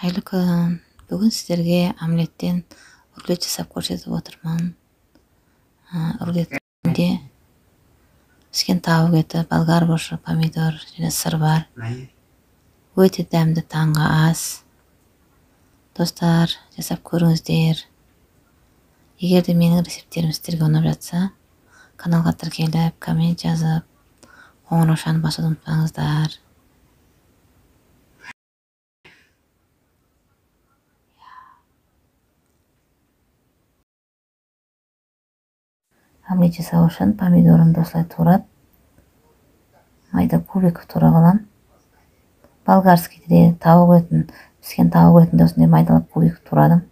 Айлы күн. Бүгін сіздерге омлеттен рулет жасап көрсетіп отырмын. Рулетте піскен тауық еті, болгар бұрышы, помидор және сыр бар. Өте дәмді таңғы ас. Достар, жасап көріңіздер. Егер де менің рецептерім сіздерге ұнап жатса, каналға тіркеліп, коммент жазып, қоңыраушаны басуды ұмытпаңыздар. Омлет жасау үшін помидорымды осылай турап, майда кубик турап алам. Болгарскийде тауық етін, піскен тауық етін осындай майдалап кубик турадым.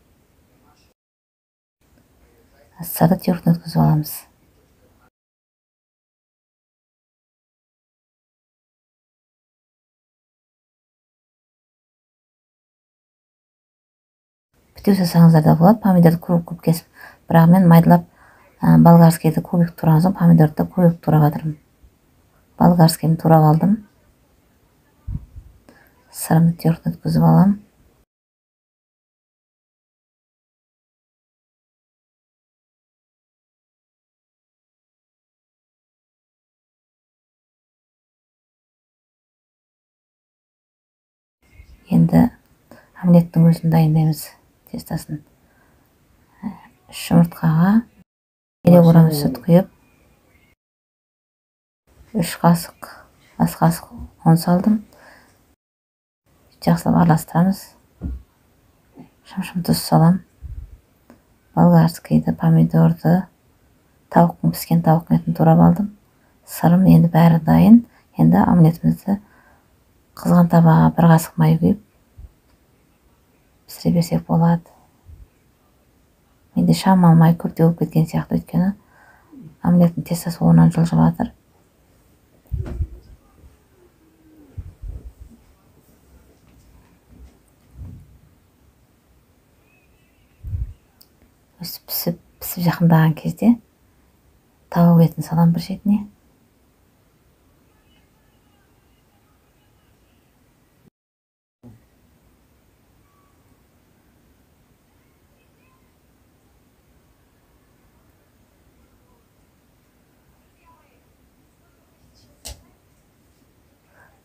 Сырды түйіртін өткізіп аламыз. Бітеу жасаңыздар да болады. Помидорды көп кесіп, бірақ мен майдалап болгарскийді кубик тураған соң помидорды кубик турап жатырмын. Болгарскийді турап алдым. Сырымды түйіртін өткізіп алам. Енді омлеттің өзін дайындаймыз, тестасын. 3 жұмыртқаға 1 грамм сүт құйып, 3 қасық, ас қасық ұн салдым. Жақсылап араластырамыз. Шым тұз салам. Болгарскийді, помидорды, піскен тауықтың етін турап алдым. Сырым енді бәрі дайын. Енді омлетімізді қызған табаға 1 қасық май құйып пісіре берсек болады. Менде шамалы май көптеу болып кеткен сияқты, өйткені омлеттің тестасы оңынан жылжып жатыр. Пісіп жақындаған кезде тауық етін салам бір шетіне.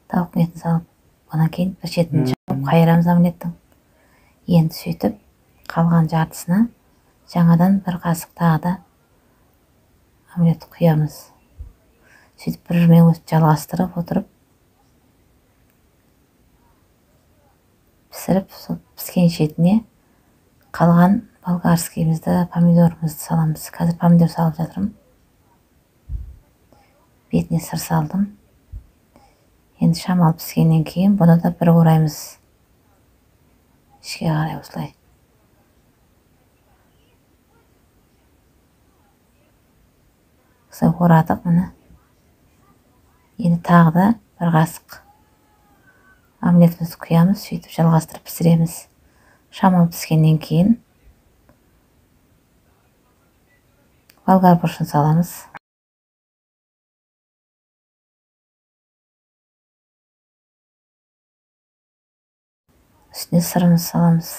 Тауықтың етін салып, одан кейін бір шетін жауып қайырамыз омлеттің. Енді сөйтіп, қалған жартысына жаңадан 1 қасық тағы да омлет құямыз. Сөйтіп бір жүрмен өтіп жалғастырып отырып, пісіріп, піскен шетіне қалған болгарскийімізді, помидорымызды саламыз. Қазір помидор салып жатырмын. Бетіне сыр салдым. Енді шамалы піскеннен кейін бұны да бір ораймыз. Ішке қарай осылай. Осылай орадық мұны. Енді тағы да 1 қасық омлетімізді құямыз, сөйтіп жалғастырып пісіреміз. Шамалы піскеннен кейін болгар бұрышын саламыз. Үстіне сырымызды саламыз.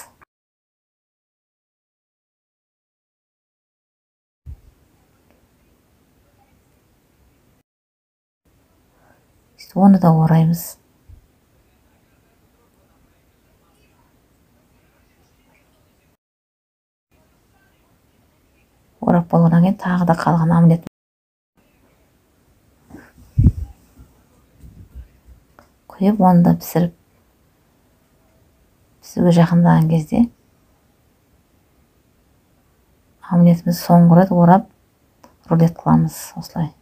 Оны да ораймыз. Орап болғаннан кейін тағы да қалған омлет құйып, оны да пісіруге жақындаған кезде омлетіміз соңғы рет орап рулет қыламыз. Осылай.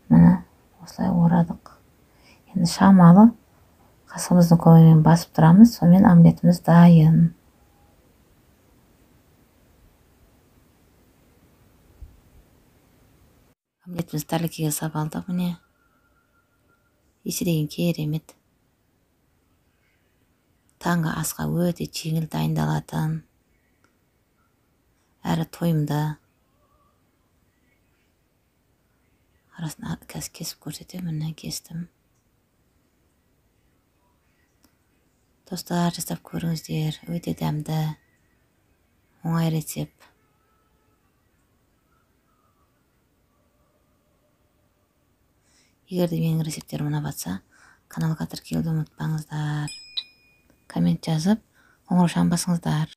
Міне, осылай орадық. Енді шамалы қасығымыздың көмегімен басып тұрамыз, сонымен омлетіміз дайын. Омлетіміз тәрлікеге сап алдық, міне. Есіреген керемет. Таңғы асқа өте жеңіл дайындалатын, әрі тойымды. Арасына кесіп көрсетемін, міне кестім. Достар, жасап көріңіздер. Өте дәмді, оңай рецепт. Егер де менің рецепттерім ұнап жатса, каналға тіркелуді ұмытпаңыздар. Коммент жазып, қоңырау шамын басыңыздар.